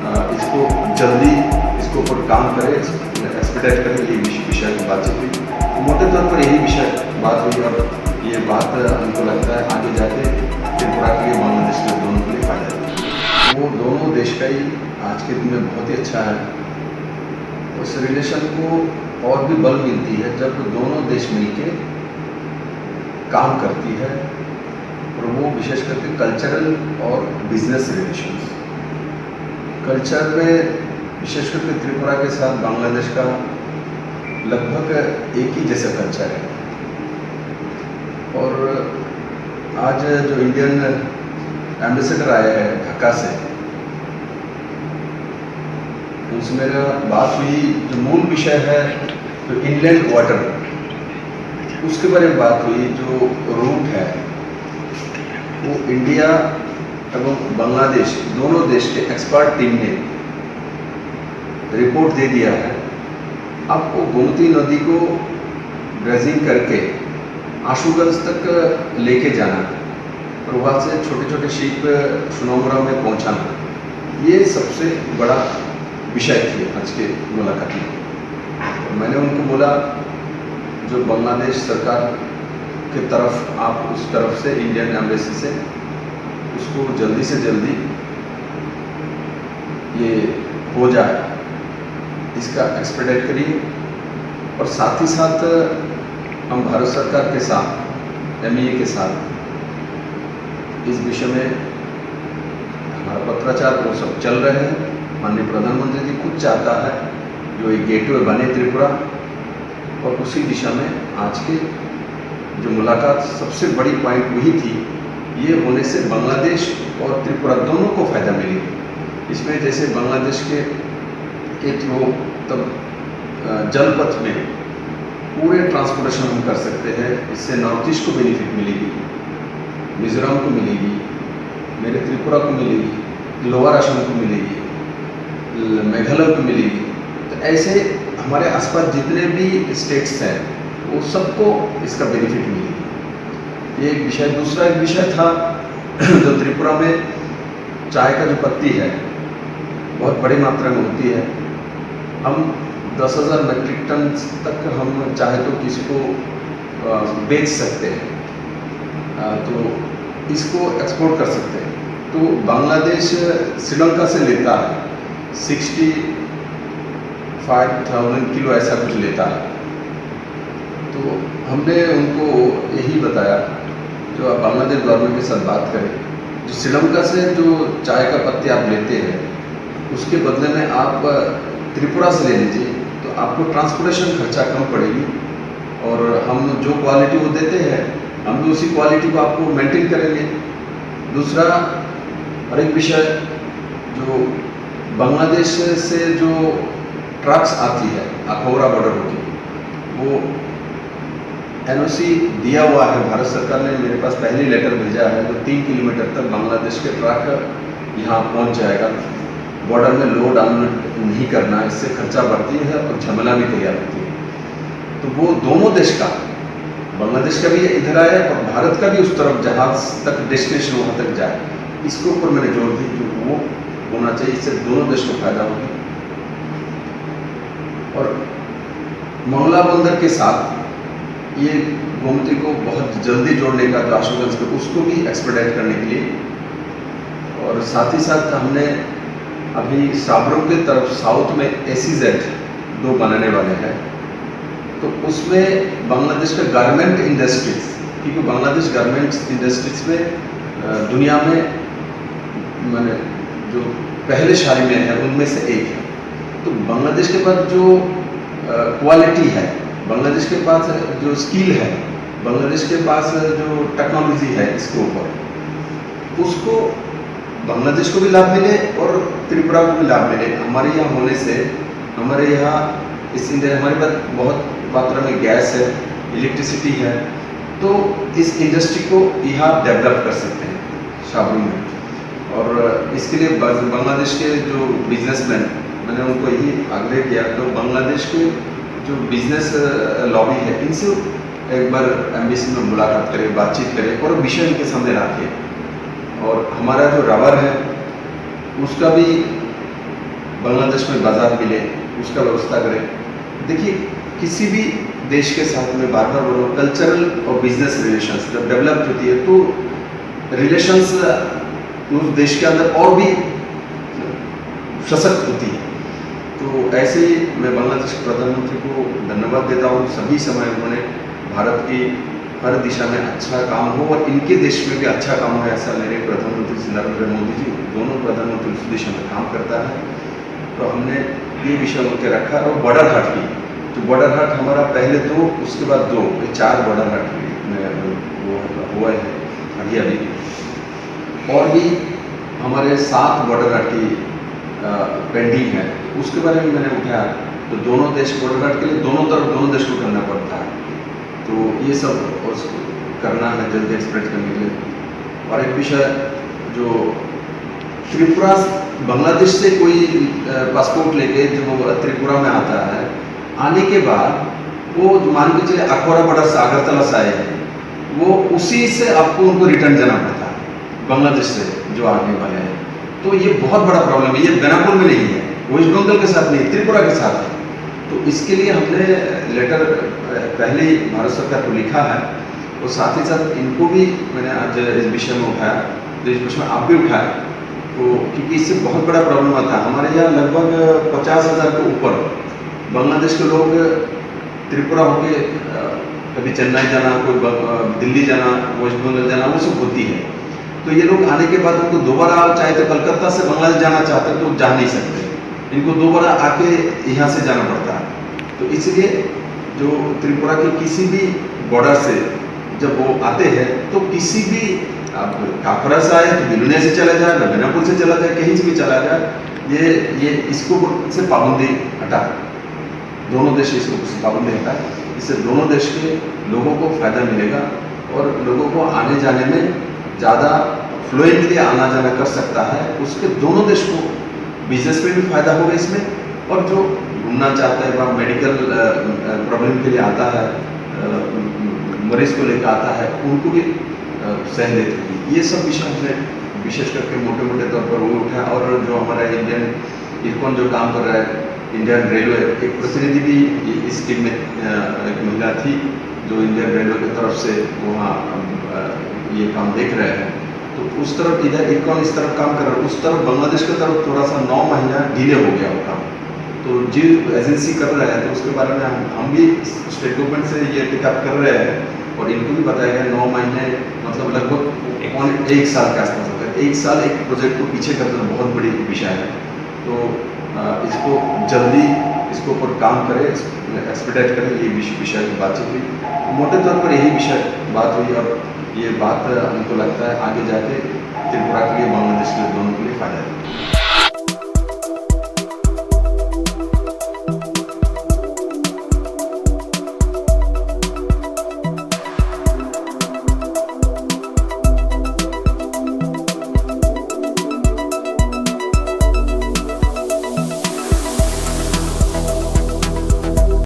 इसको जल्दी इसके ऊपर काम करे, एक्सपेक्टेड करे, ये विषय की बातचीत हुई। मोटे तौर पर यही विषय बात हुई और ये बात हमको लगता है आगे जाके त्रिपुरा के लिए, बांग्लादेश के दोनों के लिए फायदा है। वो दोनों देश का ही आज के दिन में बहुत ही अच्छा है। उस रिलेशन को और भी बल मिलती है जब दोनों देश मिलके काम करती है, और वो विशेष करके कल्चरल और बिजनेस रिलेशंस। कल्चर में विशेष करके त्रिपुरा के साथ बांग्लादेश का लगभग एक ही जैसा कल्चर है। और आज जो इंडियन एम्बेसडर आए हैं ढाका से, उनसे मेरा बात हुई। जो मूल विषय है जो इनलैंड वाटर, उसके बारे में बात हुई। जो रूट है वो इंडिया एवं बांग्लादेश दोनों देश के एक्सपर्ट टीम ने रिपोर्ट दे दिया है। आपको गोमती नदी को ड्रेजिंग करके आशुगंज तक लेके जाना और वहाँ से छोटे छोटे शिप सुनोमरा में पहुँचाना, ये सबसे बड़ा विषय थी आज के मुलाकात में। मैंने उनको बोला जो बांग्लादेश सरकार की तरफ, आप उस तरफ से इंडियन एम्बेसी से उसको जल्दी से जल्दी ये हो जाए, इसका एक्सपेक्टेड करिए। और साथ ही साथ हम भारत सरकार के साथ, MEA के साथ इस विषय में हमारा पत्राचार वो सब चल रहे हैं। माननीय प्रधानमंत्री जी खुद चाहता है जो एक गेटवे बने त्रिपुरा, और उसी दिशा में आज के जो मुलाकात सबसे बड़ी पॉइंट वही थी। ये होने से बांग्लादेश और त्रिपुरा दोनों को फ़ायदा मिलेगी। इसमें जैसे बांग्लादेश के थ्रू तब जलपथ में पूरे ट्रांसपोर्टेशन हम कर सकते हैं। इससे नॉर्थ ईस्ट को बेनिफिट मिलेगी, मिजोरम को मिलेगी, मेरे त्रिपुरा को मिलेगी, लोअर असम को मिलेगी, मेघालय को मिलेगी। तो ऐसे हमारे आसपास जितने भी स्टेट्स हैं वो सबको इसका बेनिफिट मिलेगी। ये एक विषय। दूसरा एक विषय था जो त्रिपुरा में चाय का जो पत्ती है बहुत बड़ी मात्रा में होती है। हम 10,000 मेट्रिक टन तक हम चाहे तो किसी को बेच सकते हैं, तो इसको एक्सपोर्ट कर सकते हैं। तो बांग्लादेश श्रीलंका से लेता है 65,000 किलो ऐसा कुछ लेता है। तो हमने उनको यही बताया जो आप बांग्लादेश गवर्नमेंट के साथ बात करें, जो श्रीलंका से जो चाय का पत्ती आप लेते हैं उसके बदले में आप त्रिपुरा से ले लीजिए, तो आपको ट्रांसपोर्टेशन खर्चा कम पड़ेगी, और हम जो क्वालिटी वो देते हैं हम भी उसी क्वालिटी को आपको मेंटेन करेंगे। दूसरा और एक विषय, जो बांग्लादेश से जो ट्रक्स आती है अखौरा बॉर्डर होती, वो NOC दिया हुआ है। भारत सरकार ने मेरे पास पहले लेटर भेजा है, तो 3 किलोमीटर तक बांग्लादेश के ट्रक यहाँ पहुँच जाएगा। बॉर्डर में लोड अनलोड नहीं करना, इससे खर्चा बढ़ती है और झमेला भी तैयार होती है। तो वो दोनों देश का, बांग्लादेश का भी इधर आए और भारत का भी उस तरफ जहाज तक डेस्टिनेशन वहाँ तक जाए, इसके ऊपर मैंने जोर दी कि वो होना चाहिए। इससे दोनों देश को फायदा होगा। और मंगला बंदर के साथ ये गोमती को बहुत जल्दी जोड़ने का जो आशुगंज को, उसको भी एक्सपेडिट करने के लिए, और साथ ही साथ हमने अभी साबरम के तरफ साउथ में SEZ 2 बनाने वाले हैं। तो उसमें बांग्लादेश का गारमेंट इंडस्ट्रीज, क्योंकि बांग्लादेश गारमेंट्स इंडस्ट्रीज में दुनिया में मैंने जो पहले सारी में है उनमें से एक है। तो बांग्लादेश के पास जो क्वालिटी है, बांग्लादेश के पास जो स्किल है, बांग्लादेश के पास जो टेक्नोलॉजी है इसके ऊपर, उसको बांग्लादेश को भी लाभ मिले और त्रिपुरा को भी लाभ मिले। हमारे यहाँ होने से, हमारे यहाँ इस इंडिया हमारे पास बहुत मात्रा में गैस है, इलेक्ट्रिसिटी है, तो इस इंडस्ट्री को यहाँ डेवलप कर सकते हैं शाबरू में। और इसके लिए बांग्लादेश के जो बिजनेसमैन, मैंने उनको यही आग्रह किया तो बांग्लादेश के जो बिजनेस लॉबी है इनसे एक बार एम्बेसी में मुलाकात करें, बातचीत करें और विषय इनके सामने रखें। और हमारा जो रबर है उसका भी बांग्लादेश में बाज़ार मिले उसका व्यवस्था करें। देखिए किसी भी देश के साथ में बार बार बोलो कल्चरल और बिजनेस रिलेशंस जब डेवलप होती है तो रिलेशंस उस देश के अंदर और भी सशक्त होती है। तो ऐसे ही मैं बांग्लादेश के प्रधानमंत्री को धन्यवाद देता हूँ। सभी समय उन्होंने भारत की हर दिशा में अच्छा काम हो और इनके देश में भी अच्छा काम हो, ऐसा मेरे प्रधानमंत्री श्री नरेंद्र मोदी जी दोनों प्रधानमंत्री उस दिशा में काम करता है। तो हमने ये विषय उनके रखा और बॉर्डर हाट की तो बॉर्डर हाट हमारा पहले 2 उसके बाद 2 ये 4 बॉर्डर हाट में वो हुए हैं अभी और भी हमारे 7 बॉर्डर हाट की पेंडिंग है। उसके बारे में मैंने उठाया तो दोनों देश बॉर्डर हाट के लिए दोनों तरफ दोनों देश को करना पड़ता है। तो ये सब करना है जल्दी एक्सप्रेस करने के लिए। और एक विषय जो त्रिपुरा बांग्लादेश से कोई पासपोर्ट लेके जो त्रिपुरा में आता है आने के बाद वो मान के चले अखौरा बॉर्डर से अगरतला से आए हैं वो उसी से आपको उनको रिटर्न जाना पड़ता है बांग्लादेश से जो आने वाले हैं। तो ये बहुत बड़ा प्रॉब्लम है। ये बेनापोल में नहीं है, वेस्ट बंगाल के साथ नहीं, त्रिपुरा के साथ है। तो इसके लिए हमने लेटर पहले ही भारत सरकार को लिखा है और साथ ही साथ इनको भी मैंने आज इस विषय में उठाया, तो इस विषय में आप भी उठाया। तो क्योंकि इससे बहुत बड़ा प्रॉब्लम आता है। हमारे यहाँ लगभग 50,000 के ऊपर बांग्लादेश के लोग त्रिपुरा होके कभी चेन्नई जाना, कोई दिल्ली जाना, वेस्ट बंगाल जाना, वो सब होती है। तो ये लोग आने के बाद उनको दोबारा चाहे तो कलकत्ता से बांग्लादेश जाना चाहते तो जा नहीं सकते, इनको दोबारा आके यहाँ से जाना पड़ता है। तो इसलिए जो त्रिपुरा के किसी भी बॉर्डर से जब वो आते हैं तो किसी भी आप काकरा से आए तो बिलुनिया से चला जाए, बेनापुर से चला जाए, कहीं से भी चला जाए, ये इसको से पाबंदी हटा, दोनों देश इसको पाबंदी हटा। इससे दोनों देश के लोगों को फ़ायदा मिलेगा और लोगों को आने जाने में ज़्यादा फ्लुएंटली आना जाना कर सकता है। उसके दोनों देश को बिजनेस में भी फायदा होगा इसमें, और जो घूमना चाहता है वहाँ मेडिकल प्रॉब्लम के लिए आता है, मरीज को लेकर आता है, उनको भी सहूलियत होगी। ये सब विषय हमने विशेष करके मोटे मोटे तौर पर वो उठाया। और जो हमारा इंडियन इरकॉन जो काम कर रहा है, इंडियन रेलवे, एक प्रतिनिधि भी इस टीम में एक महिला थी जो इंडियन रेलवे की तरफ से वहाँ ये काम देख रहे हैं। तो उस तरफ इधर इरकॉन इस तरफ काम कर रहा है, उस तरफ बांग्लादेश की तरफ थोड़ा सा 9 महीना डिले हो गया वो काम। तो जो एजेंसी कर रहा है तो उसके बारे में हम भी स्टेट गवर्नमेंट से ये टिकअप कर रहे हैं और इनको भी बताया गया 9 महीने मतलब लगभग 1 साल के आसपास होता है। 1 साल एक प्रोजेक्ट को पीछे कर देना बहुत बड़ी विषय है। तो इसको जल्दी इसके ऊपर काम करें, एक्सपेडिट करें, ये विषय की बातचीत हुई। मोटे तौर पर यही विषय बात हुई। और ये बात हमको लगता है आगे जाके त्रिपुरा के लिए, बांग्लादेश के लिए, दोनों के लिए फायदा है।